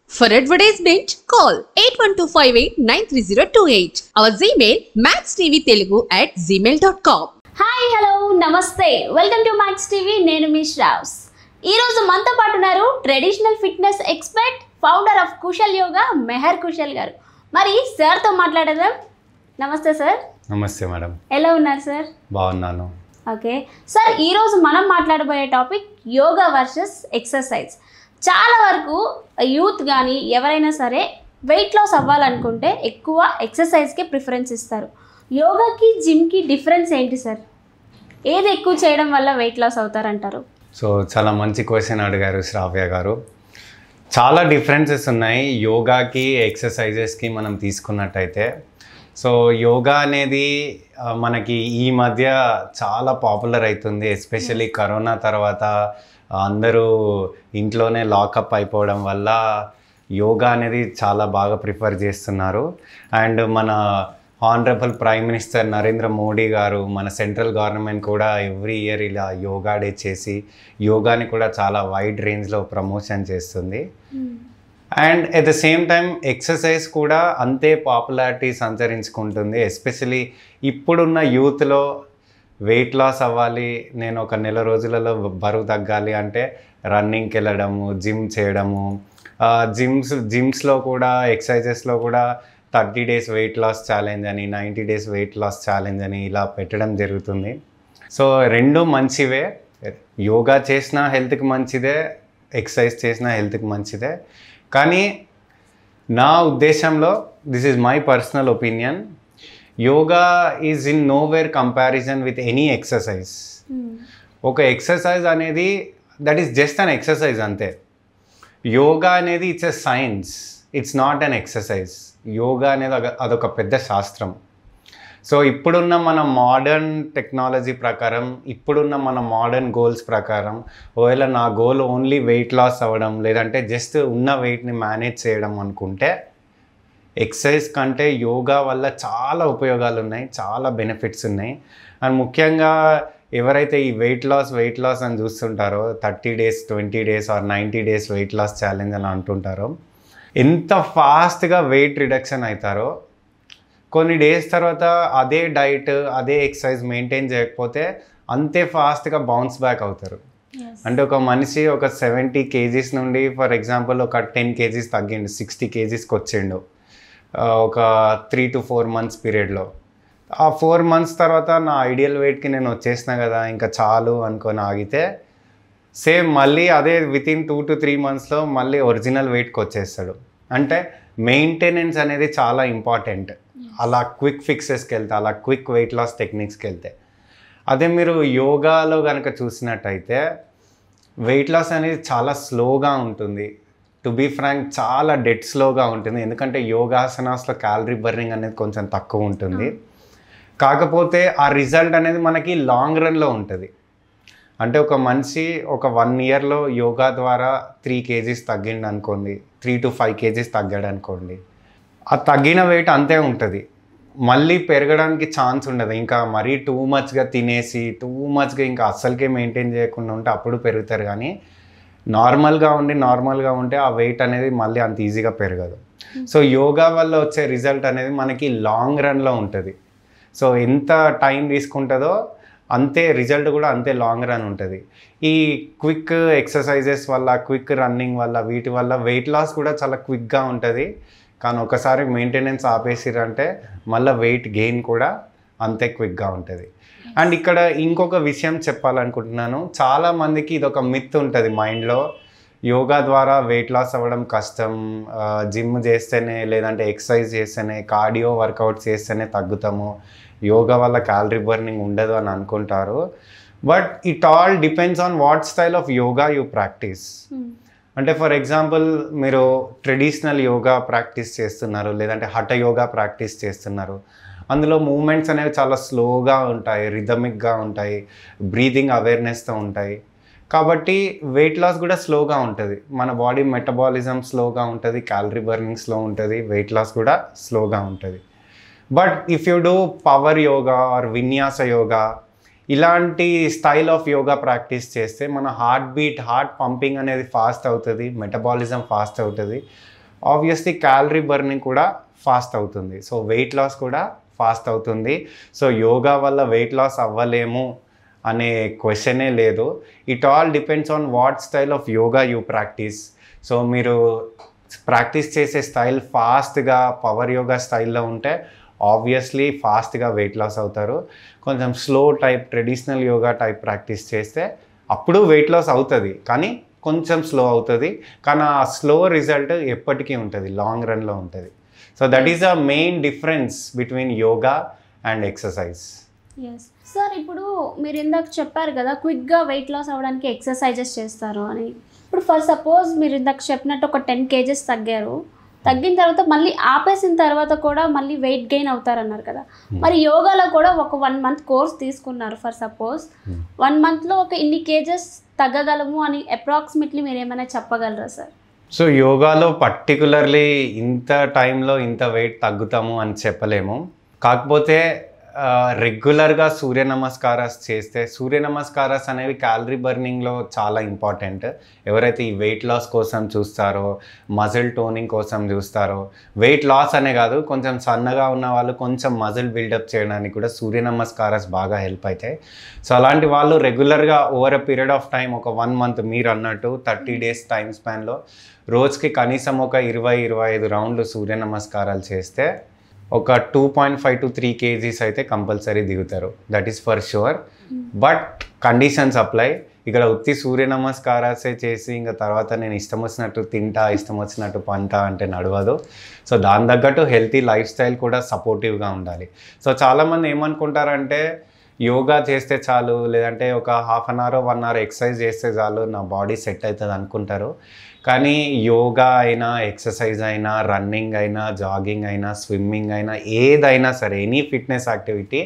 For advertisement, call 8125893028. Our Gmail maxtvtelugu@gmail.com. Hi hello నమస్తే welcome to max TV. నేను మీ శ్రావ్స్. ఈరోజు మనతో పాటు ఉన్నారు traditional fitness expert, founder of Kushal Yoga Mehar Kushal గారు. మరి సార్తో మాట్లాడదాం. నమస్తే సార్. నమస్తే మేడం. ఎలా ఉన్నారు సార్? బాగున్నాను. ఓకే సార్, ఈరోజు మనం మాట్లాడబోయే టాపిక్ యోగా వర్సెస్ ఎక్సర్సైజ్. చాలా వరకు యూత్ కానీ ఎవరైనా సరే వెయిట్ లాస్ అవ్వాలనుకుంటే ఎక్కువ ఎక్సర్సైజ్కి ప్రిఫరెన్స్ ఇస్తారు. యోగాకి జిమ్కి డిఫరెన్స్ ఏంటి సార్? ఏది ఎక్కువ చేయడం వల్ల వెయిట్ లాస్ అవుతారంటారు? సో చాలా మంచి క్వశ్చన్ అడిగారు శ్రావ్య గారు. చాలా డిఫరెన్సెస్ ఉన్నాయి యోగాకి ఎక్సర్సైజెస్కి మనం తీసుకున్నట్టయితే. సో యోగా అనేది మనకి ఈ మధ్య చాలా పాపులర్ అవుతుంది. ఎస్పెషల్లీ కరోనా తర్వాత అందరూ ఇంట్లోనే లాకప్ అయిపోవడం వల్ల యోగా అనేది చాలా బాగా ప్రిఫర్ చేస్తున్నారు. అండ్ మన honourable prime minister Narendra Modi గారు, మన సెంట్రల్ గవర్నమెంట్ కూడా ఎవ్రీ ఇయర్ ఇలా యోగా డే చేసి యోగాని కూడా చాలా వైడ్ రేంజ్లో ప్రమోషన్ చేస్తుంది. And at the same time exercise కూడా అంతే పాపులారిటీ సంతరించుకుంటుంది. ఎస్పెషలీ ఇప్పుడున్న యూత్లో వెయిట్ లాస్ అవ్వాలి, నేను ఒక నెల రోజులలో బరువు తగ్గాలి అంటే రన్నింగ్కి వెళ్ళడము, జిమ్ చేయడము, జిమ్స్లో కూడా ఎక్సర్సైజెస్లో కూడా 30 days వెయిట్ లాస్ ఛాలెంజ్ అని, 90 days వెయిట్ లాస్ ఛాలెంజ్ అని ఇలా పెట్టడం జరుగుతుంది. సో రెండు మంచివే. యోగా చేసినా హెల్త్కి మంచిదే, ఎక్సర్సైజ్ చేసినా హెల్త్కి మంచిదే. కానీ నా ఉద్దేశంలో, this is my personal opinion, yoga is in nowhere comparison with any exercise. ఒక ఎక్సర్సైజ్ అనేది that is just an exercise అంతే. యోగా అనేది it's a science, it's not an exercise. Yoga అనేది అదొక పెద్ద శాస్త్రం. సో ఇప్పుడున్న మన మోడర్న్ టెక్నాలజీ ప్రకారం, ఇప్పుడున్న మన మోడర్న్ గోల్స్ ప్రకారం, ఒకవేళ నా గోల్ ఓన్లీ వెయిట్ లాస్ అవ్వడం, లేదంటే జస్ట్ ఉన్న వెయిట్ని మేనేజ్ చేయడం అనుకుంటే, ఎక్సర్సైజ్ కంటే యోగా వల్ల చాలా ఉపయోగాలు ఉన్నాయి, చాలా బెనిఫిట్స్ ఉన్నాయి. అండ్ ముఖ్యంగా ఎవరైతే ఈ వెయిట్ లాస్ అని చూస్తుంటారో, 30 days 20 days or 90 days weight loss challenge అని అంటుంటారో, ఎంత ఫాస్ట్గా వెయిట్ రిడక్షన్ అవుతారో, కొన్ని డేస్ తర్వాత అదే డైట్ అదే ఎక్సర్సైజ్ మెయింటైన్ చేయకపోతే అంతే ఫాస్ట్గా బౌన్స్ బ్యాక్ అవుతారు. అంటే ఒక మనిషి ఒక 70 kgs నుండి ఫర్ ఎగ్జాంపుల్ ఒక 10 kgs తగ్గిండు, 60 kgsకి వచ్చిండు ఒక 3 to 4 months పీరియడ్లో. ఆ 4 months తర్వాత నా ఐడియల్ వెయిట్కి నేను వచ్చేసిన కదా, ఇంకా చాలు అనుకొని ఆగితే సేమ్ మళ్ళీ అదే వితిన్ 2 to 3 monthsలో మళ్ళీ ఒరిజినల్ వెయిట్కి వచ్చేస్తాడు. అంటే మెయింటెనెన్స్ అనేది చాలా ఇంపార్టెంట్. అలా క్విక్ ఫిక్సెస్కి వెళ్తే, అలా క్విక్ వెయిట్ లాస్ టెక్నిక్స్కి వెళ్తే. అదే మీరు యోగాలో కనుక చూసినట్టయితే వెయిట్ లాస్ అనేది చాలా స్లోగా ఉంటుంది. టు బీ ఫ్రాంక్ చాలా డెడ్ స్లోగా ఉంటుంది. ఎందుకంటే యోగాసనాస్లో క్యాలరీ బర్నింగ్ అనేది కొంచెం తక్కువ ఉంటుంది. కాకపోతే ఆ రిజల్ట్ అనేది మనకి లాంగ్ రన్లో ఉంటుంది. అంటే ఒక మనిషి ఒక 1 yearలో యోగా ద్వారా 3 kgs తగ్గిండు అనుకోండి, 3 to 5 kgs తగ్గాడు అనుకోండి, ఆ తగ్గిన వెయిట్ అంతే ఉంటుంది, మళ్ళీ పెరగడానికి ఛాన్స్ ఉండదు. ఇంకా మరీ టూ మచ్గా తినేసి టూ మచ్గా ఇంకా అస్సలకే మెయింటైన్ చేయకుండా ఉంటే అప్పుడు పెరుగుతారు. కానీ నార్మల్గా ఉంటే ఆ వెయిట్ అనేది మళ్ళీ అంత ఈజీగా పెరగదు. సో యోగా వల్ల వచ్చే రిజల్ట్ అనేది మనకి లాంగ్ రన్లో ఉంటుంది. సో ఎంత టైం తీసుకుంటుందో అంతే రిజల్ట్ కూడా అంతే లాంగ్ రన్ ఉంటుంది. ఈ క్విక్ ఎక్సర్సైజెస్ వల్ల, క్విక్ రన్నింగ్ వల్ల, వీటి వల్ల వెయిట్ లాస్ కూడా చాలా క్విక్గా ఉంటుంది. కానీ ఒకసారి మెయింటెనెన్స్ ఆపేసిరంటే మళ్ళీ వెయిట్ గెయిన్ కూడా అంతే క్విక్గా ఉంటుంది. అండ్ ఇక్కడ ఇంకొక విషయం చెప్పాలనుకుంటున్నాను. చాలామందికి ఇదొక మిత్ ఉంటుంది మైండ్లో, యోగా ద్వారా వెయిట్ లాస్ అవ్వడం కష్టం, జిమ్ చేస్తేనే లేదంటే ఎక్సర్సైజ్ చేస్తేనే, కార్డియో వర్కౌట్స్ చేస్తేనే తగ్గుతాము, యోగా వల్ల క్యాలరీ బర్నింగ్ ఉండదు అని అనుకుంటారు. But it all depends on what style of yoga you practice. అంటే ఫర్ ఎగ్జాంపుల్ మీరు ట్రెడిషనల్ యోగా ప్రాక్టీస్ చేస్తున్నారు, లేదంటే హఠ యోగా ప్రాక్టీస్ చేస్తున్నారు, అందులో మూమెంట్స్ అనేవి చాలా స్లోగా ఉంటాయి, రిథమిక్గా ఉంటాయి, బ్రీతింగ్ అవేర్నెస్తో ఉంటాయి. కాబట్టి వెయిట్ లాస్ కూడా స్లోగా ఉంటుంది. మన బాడీ మెటబాలిజం స్లోగా ఉంటుంది, క్యాలరీ బర్నింగ్ స్లో ఉంటుంది, వెయిట్ లాస్ కూడా స్లోగా ఉంటుంది. But if you do power yoga or Vinyasa yoga, ఇలాంటి స్టైల్ ఆఫ్ యోగా ప్రాక్టీస్ చేస్తే మన హార్ట్ పంపింగ్ అనేది ఫాస్ట్ అవుతుంది, మెటబాలిజం ఫాస్ట్ అవుతుంది, ఆబ్వియస్లీ క్యాలరీ బర్నింగ్ కూడా ఫాస్ట్ అవుతుంది. సో వెయిట్ లాస్ కూడా ఫాస్ట్ అవుతుంది. సో యోగా వల్ల వెయిట్ లాస్ అవ్వలేము అనే క్వశ్చనే లేదు. It all depends on what style of yoga you practice. So మీరు ప్రాక్టీస్ చేసే స్టైల్ ఫాస్ట్గా పవర్ యోగా స్టైల్లో ఉంటే ఆబ్వియస్లీ ఫాస్ట్గా వెయిట్ లాస్ అవుతారు. కొంచెం slow type traditional yoga type practice చేస్తే అప్పుడు వెయిట్ లాస్ అవుతుంది, కానీ కొంచెం స్లో అవుతుంది. కానీ ఆ స్లో రిజల్ట్ ఎప్పటికీ ఉంటుంది, లాంగ్ రన్లో ఉంటుంది. So that is the main difference between yoga and exercise. Yes sir, ఇప్పుడు మీరు ఇందాక చెప్పారు కదా క్విక్గా వెయిట్ లాస్ అవ్వడానికి ఎక్సర్సైజెస్ చేస్తారు అని. ఇప్పుడు ఫర్ సపోజ్ మీరు ఇందాక చెప్పినట్టు ఒక 10 kgs తగ్గారు, తగ్గిన తర్వాత మళ్ళీ ఆపేసిన తర్వాత కూడా మళ్ళీ వెయిట్ గెయిన్ అవుతారన్నారు కదా. మరి యోగాలో కూడా ఒక 1 month కోర్స్ తీసుకున్నారు ఫర్ సపోజ్, 1 monthలో ఒక ఇన్ని కేజెస్ తగ్గగలము అని అప్రాక్సిమేట్లీ మీరు ఏమైనా చెప్పగలరా సార్? సో యోగాలో పర్టికులర్లీ ఇంత టైంలో ఇంత వెయిట్ తగ్గుతాము అని చెప్పలేము. కాకపోతే రెగ్యులర్గా సూర్య నమస్కారాస్ చేస్తే, సూర్య నమస్కారాస్ అనేవి క్యాలరీ బర్నింగ్లో చాలా ఇంపార్టెంట్. ఎవరైతే ఈ వెయిట్ లాస్ కోసం చూస్తారో, మజిల్ టోనింగ్ కోసం చూస్తారో, వెయిట్ లాస్ అనే కాదు, కొంచెం సన్నగా ఉన్న వాళ్ళు కొంచెం మజిల్ బిల్డప్ చేయడానికి కూడా సూర్య నమస్కారాస్ బాగా హెల్ప్ అవుతాయి. సో అలాంటి వాళ్ళు రెగ్యులర్గా over a period of time ఒక 1 month మీరు అన్నట్టు 30 days టైం స్పాన్లో రోజుకి కనీసం ఒక 20-25 రౌండ్లు సూర్య నమస్కారాలు చేస్తే ఒక 2.5 to 3 kgs అయితే కంపల్సరీ దిగుతారు. That is for sure. But conditions apply. ఇక్కడ ఉత్తి సూర్య నమస్కారాసే చేసి ఇంకా తర్వాత నేను ఇష్టం వచ్చినట్టు తింటా, ఇష్టం వచ్చినట్టు పంటా అంటే నడవదు. సో దాని తగ్గట్టు హెల్తీ లైఫ్ స్టైల్ కూడా సపోర్టివ్గా ఉండాలి. సో చాలామంది ఏమనుకుంటారంటే యోగా చేస్తే చాలు, లేదంటే ఒక 1/2 hour 1 hour ఎక్సర్సైజ్ చేస్తే చాలు నా బాడీ సెట్ అవుతుంది అనుకుంటారు. కానీ యోగా అయినా, ఎక్సర్సైజ్ అయినా, రన్నింగ్ అయినా, జాగింగ్ అయినా, స్విమ్మింగ్ అయినా, ఏదైనా సరే any fitness activity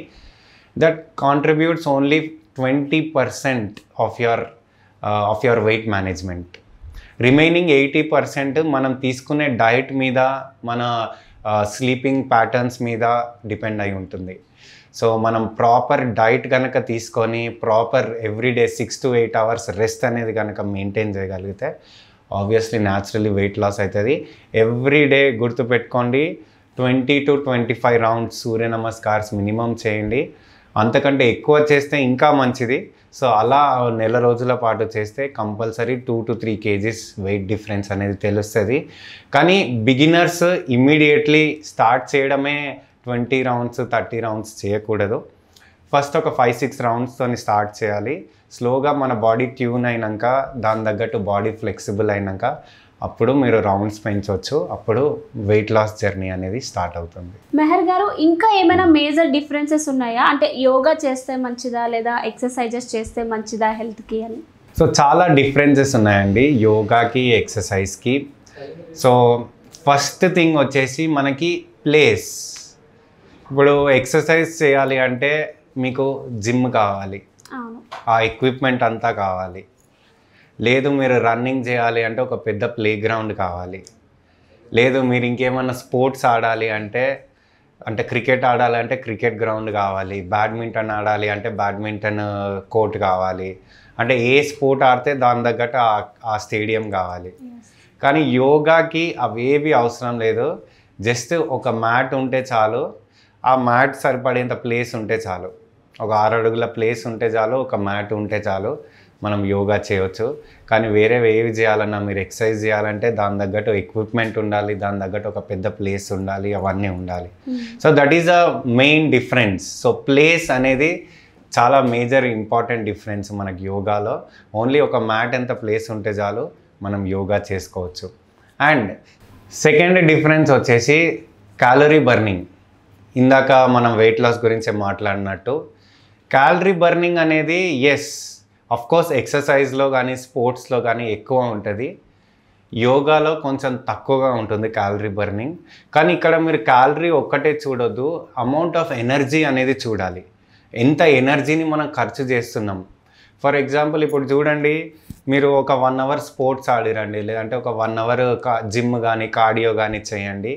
that contributes only 20% of your weight management. Remaining 80% మనం తీసుకునే డైట్ మీద, మన స్లీపింగ్ ప్యాటర్న్స్ మీద డిపెండ్ అయి ఉంటుంది. సో మనం ప్రాపర్ డైట్ కనుక తీసుకొని proper everyday 6 to 8 hours rest అనేది కనుక మెయింటైన్ చేయగలిగితే ఆబ్వియస్లీ న్యాచురలీ వెయిట్ లాస్ అవుతుంది. ఎవ్రీడే గుర్తుపెట్టుకోండి, 20 to 25 rounds సూర్య నమస్కార్స్ మినిమం చేయండి. అంతకంటే ఎక్కువ చేస్తే ఇంకా మంచిది. సో అలా నెల రోజుల పాటు చేస్తే compulsory 2 to 3 kgs weight difference అనేది తెలుస్తుంది. కానీ బిగినర్స్ ఇమ్మీడియట్లీ స్టార్ట్ చేయడమే 20 rounds 30 rounds చేయకూడదు. ఫస్ట్ ఒక 5-6 roundsతో స్టార్ట్ చేయాలి. స్లోగా మన బాడీ ట్యూన్ అయినాక, దాని తగ్గట్టు బాడీ ఫ్లెక్సిబుల్ అయినాక అప్పుడు మీరు రౌండ్స్ పెంచవచ్చు. అప్పుడు వెయిట్ లాస్ జర్నీ అనేది స్టార్ట్ అవుతుంది. మెహర్ గారు, ఇంకా ఏమైనా మేజర్ డిఫరెన్సెస్ ఉన్నాయా? అంటే యోగా చేస్తే మంచిదా లేదా ఎక్సర్సైజెస్ చేస్తే మంచిదా హెల్త్కి అని? సో చాలా డిఫరెన్సెస్ ఉన్నాయండి యోగాకి, ఎక్సర్సైజ్కి. సో ఫస్ట్ థింగ్ వచ్చేసి మనకి ప్లేస్. ఇప్పుడు ఎక్సర్సైజ్ చేయాలి అంటే మీకు జిమ్ కావాలి, ఆ ఎక్విప్మెంట్ అంతా కావాలి. లేదు మీరు రన్నింగ్ చేయాలి అంటే ఒక పెద్ద ప్లే గ్రౌండ్ కావాలి. లేదు మీరు ఇంకేమన్నా స్పోర్ట్స్ ఆడాలి అంటే క్రికెట్ ఆడాలి అంటే క్రికెట్ గ్రౌండ్ కావాలి. బ్యాడ్మింటన్ ఆడాలి అంటే బ్యాడ్మింటన్ కోర్ట్ కావాలి. అంటే ఏ స్పోర్ట్ ఆడితే దాని తగ్గట్టు ఆ స్టేడియం కావాలి. కానీ యోగాకి అవేవి అవసరం లేదు. జస్ట్ ఒక మ్యాట్ ఉంటే చాలు, ఆ మ్యాట్ సరిపడేంత ప్లేస్ ఉంటే చాలు. ఒక 6 అడుగుల ప్లేస్ ఉంటే చాలు, ఒక మ్యాట్ ఉంటే చాలు, మనం యోగా చేయవచ్చు. కానీ వేరే ఏవి చేయాలన్నా, మీరు ఎక్సర్సైజ్ చేయాలంటే దాని తగ్గట్టు ఎక్విప్మెంట్ ఉండాలి, దాని తగ్గట్టు ఒక పెద్ద ప్లేస్ ఉండాలి, అవన్నీ ఉండాలి. So that is the main difference. So place అనేది చాలా మేజర్ ఇంపార్టెంట్ డిఫరెన్స్ మనకి యోగాలో. ఓన్లీ ఒక మ్యాట్ ఎంత ప్లేస్ ఉంటే చాలు, మనం యోగా చేసుకోవచ్చు. అండ్ సెకండ్ డిఫరెన్స్ వచ్చేసి క్యాలరీ బర్నింగ్. ఇందాక మనం వెయిట్ లాస్ గురించి మాట్లాడినట్టు క్యాలరీ బర్నింగ్ అనేది అఫ్కోర్స్ ఎక్సర్సైజ్లో కానీ స్పోర్ట్స్లో కానీ ఎక్కువ ఉంటుంది. యోగాలో కొంచెం తక్కువగా ఉంటుంది క్యాలరీ బర్నింగ్. కానీ ఇక్కడ మీరు క్యాలరీ ఒక్కటే చూడొద్దు, అమౌంట్ ఆఫ్ ఎనర్జీ అనేది చూడాలి. ఎంత ఎనర్జీని మనం ఖర్చు చేస్తున్నాం. ఫర్ ఎగ్జాంపుల్ ఇప్పుడు చూడండి, మీరు ఒక 1 hour స్పోర్ట్స్ ఆడిరండి, లేదంటే ఒక 1 hour జిమ్ కానీ కార్డియో కానీ చేయండి.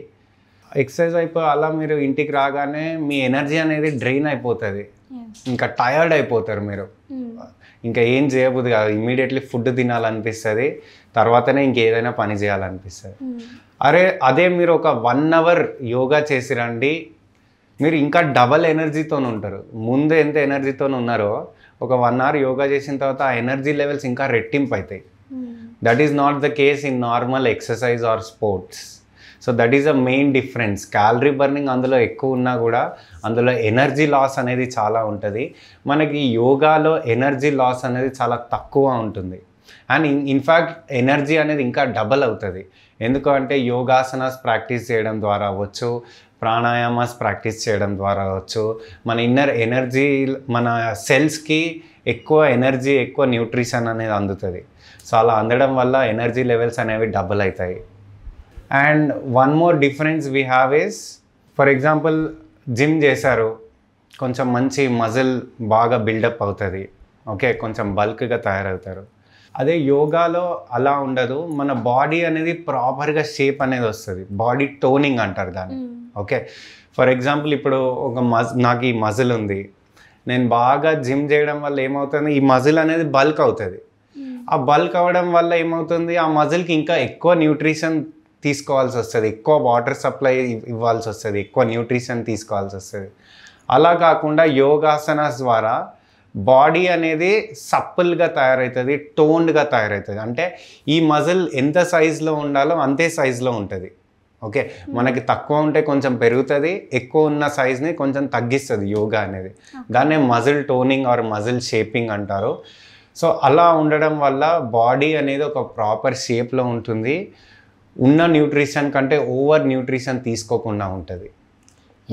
ఎక్సర్సైజ్ అయిపోయి అలా మీరు ఇంటికి రాగానే మీ ఎనర్జీ అనేది డ్రైన్ అయిపోతుంది, ఇంకా టయర్డ్ అయిపోతారు మీరు. ఇంకా ఏం చేయబుద్ది కాదు, ఇమ్మీడియట్లీ ఫుడ్ తినాలనిపిస్తుంది, తర్వాతనే ఇంకేదైనా పని చేయాలనిపిస్తుంది. అదే మీరు ఒక 1 hour యోగా చేసిరండి, మీరు ఇంకా డబల్ ఎనర్జీతో ఉంటారు. ముందు ఎంత ఎనర్జీతో ఉన్నారో ఒక 1 hour యోగా చేసిన తర్వాత ఆ ఎనర్జీ లెవెల్స్ ఇంకా రెట్టింపు అవుతాయి. That is not the case in normal exercise or sports. So that is a main difference. Calorie burning అందులో ఎక్కువ ఉన్నా కూడా అందులో ఎనర్జీ లాస్ అనేది చాలా ఉంటుంది. మనకి యోగాలో ఎనర్జీ లాస్ అనేది చాలా తక్కువ ఉంటుంది. అండ్ ఇన్ఫ్యాక్ట్ ఎనర్జీ అనేది ఇంకా డబల్ అవుతుంది. ఎందుకంటే యోగాసనాస్ ప్రాక్టీస్ చేయడం ద్వారా అవ్వచ్చు, ప్రాణాయామాస్ ప్రాక్టీస్ చేయడం ద్వారా అవ్వచ్చు, మన ఇన్నర్ ఎనర్జీ, మన సెల్స్కి ఎక్కువ ఎనర్జీ, ఎక్కువ న్యూట్రిషన్ అనేది అందుతుంది. సో అలా అందడం వల్ల ఎనర్జీ లెవెల్స్ అనేవి డబల్ అవుతాయి. And one more difference we have is, for example gym చేశారు, కొంచెం మంచి మజిల్ బాగా బిల్డప్ అవుతుంది, ఓకే, కొంచెం బల్క్గా తయారవుతారు. అదే యోగాలో అలా ఉండదు. మన బాడీ అనేది ప్రాపర్గా షేప్ అనేది వస్తుంది, బాడీ టోనింగ్ అంటారు దాన్ని. ఓకే, ఫర్ ఎగ్జాంపుల్ ఇప్పుడు ఒక నాకు ఈ మజిల్ ఉంది, నేను బాగా జిమ్ చేయడం వల్ల ఏమవుతుంది, ఈ మజిల్ అనేది బల్క్ అవుతుంది. ఆ బల్క్ అవ్వడం వల్ల ఏమవుతుంది, ఆ మజిల్కి ఇంకా ఎక్కువ న్యూట్రిషన్ తీసుకోవాల్సి వస్తుంది, ఎక్కువ వాటర్ సప్లై ఇవ్వాల్సి వస్తుంది, ఎక్కువ న్యూట్రిషన్ తీసుకోవాల్సి వస్తుంది. అలా కాకుండా యోగాసనాస్ ద్వారా బాడీ అనేది సప్పుల్గా తయారవుతుంది, టోన్డ్గా తయారవుతుంది. అంటే ఈ మజిల్ ఎంత సైజులో ఉండాలో అంతే సైజులో ఉంటుంది. ఓకే, మనకి తక్కువ ఉంటే కొంచెం పెరుగుతుంది, ఎక్కువ ఉన్న సైజ్ని కొంచెం తగ్గిస్తుంది యోగా అనేది. దాన్నే muscle toning or muscle shaping అంటారు. సో అలా ఉండడం వల్ల బాడీ అనేది ఒక ప్రాపర్ షేప్లో ఉంటుంది, ఉన్న న్యూట్రిషన్ కంటే ఓవర్ న్యూట్రిషన్ తీసుకోకుండా ఉంటుంది.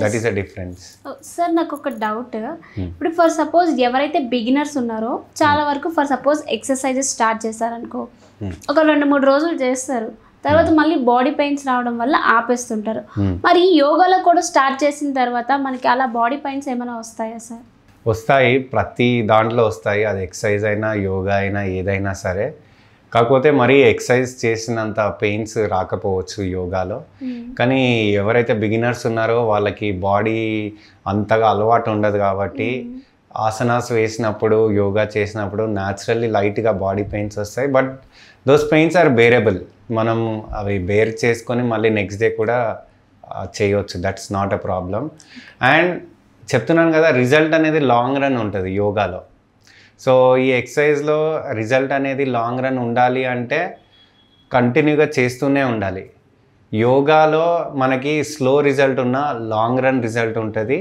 That is a difference. Sir నాకు ఒక డౌట్, ఇప్పుడు ఫర్ సపోజ్ ఎవరైతే బిగినర్స్ ఉన్నారో చాలా వరకు ఫర్ సపోజ్ ఎక్సర్సైజెస్ స్టార్ట్ చేస్తారనుకో, ఒక 2-3 రోజులు చేస్తారు, తర్వాత మళ్ళీ బాడీ పెయిన్స్ రావడం వల్ల ఆపేస్తుంటారు. మరి యోగాలో కూడా స్టార్ట్ చేసిన తర్వాత మనకి అలా బాడీ పెయిన్స్ ఏమైనా వస్తాయా సార్? వస్తాయి, ప్రతి దాంట్లో వస్తాయి. అది ఎక్సర్సైజ్ అయినా యోగా అయినా ఏదైనా సరే. కాకపోతే మరీ ఎక్సర్సైజ్ చేసినంత పెయిన్స్ రాకపోవచ్చు యోగాలో. కానీ ఎవరైతే బిగినర్స్ ఉన్నారో వాళ్ళకి బాడీ అంతగా అలవాటు ఉండదు కాబట్టి ఆసనాస్ వేసినప్పుడు, యోగా చేసినప్పుడు న్యాచురల్లీ లైట్గా బాడీ పెయిన్స్ వస్తాయి. But those pains are bearable. మనం అవి బేర్ చేసుకొని మళ్ళీ నెక్స్ట్ డే కూడా చేయవచ్చు. That's not a problem. And చెప్తున్నాను కదా, రిజల్ట్ అనేది లాంగ్ రన్ ఉంటుంది యోగాలో. సో ఈ ఎక్సర్సైజ్లో రిజల్ట్ అనేది లాంగ్ రన్ ఉండాలి అంటే కంటిన్యూగా చేస్తూనే ఉండాలి. యోగాలో మనకి స్లో రిజల్ట్ ఉన్న లాంగ్ రన్ రిజల్ట్ ఉంటుంది.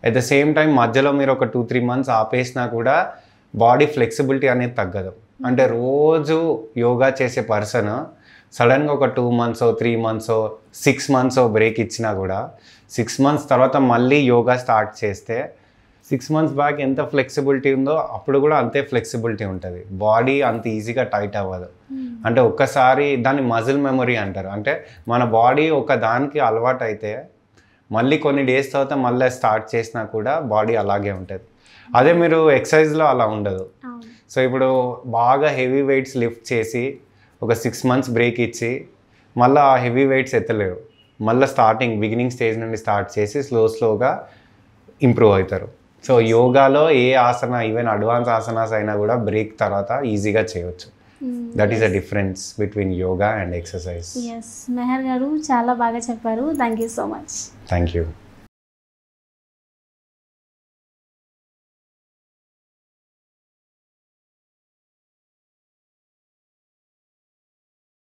అట్ ద సేమ్ టైం మధ్యలో మీరు ఒక 2-3 months ఆపేసినా కూడా బాడీ ఫ్లెక్సిబిలిటీ అనేది తగ్గదు. అంటే రోజు యోగా చేసే పర్సన్ సడన్గా ఒక 2 months, 3 months, 6 months బ్రేక్ ఇచ్చినా కూడా 6 months తర్వాత మళ్ళీ యోగా స్టార్ట్ చేస్తే 6 months బ్యాక్ ఎంత ఫ్లెక్సిబిలిటీ ఉందో అప్పుడు కూడా అంతే ఫ్లెక్సిబిలిటీ ఉంటుంది. బాడీ అంత ఈజీగా టైట్ అవ్వదు. అంటే ఒక్కసారి దాన్ని మజిల్ మెమొరీ అంటారు. అంటే మన బాడీ ఒక దానికి అలవాటు అయితే మళ్ళీ కొన్ని డేస్ తర్వాత మళ్ళీ స్టార్ట్ చేసినా కూడా బాడీ అలాగే ఉంటుంది. అదే మీరు ఎక్సర్సైజ్లో అలా ఉండదు. సో ఇప్పుడు బాగా హెవీ వెయిట్స్ లిఫ్ట్ చేసి ఒక 6 months బ్రేక్ ఇచ్చి మళ్ళీ ఆ హెవీ వెయిట్స్ ఎత్తలేరు. మళ్ళీ బిగినింగ్ స్టేజ్ నుండి స్టార్ట్ చేసి స్లోగా ఇంప్రూవ్ అవుతారు. సో యోగాలో ఏ ఆసన, ఈవెన్ అడ్వాన్స్ ఆసనాస్ అయినా కూడా బ్రేక్ తర్వాత ఈజీగా చేయవచ్చు. That is a difference between yoga and exercise. Mehar గారు చాలా బాగా చెప్పారు. Thank you so much. Thank you.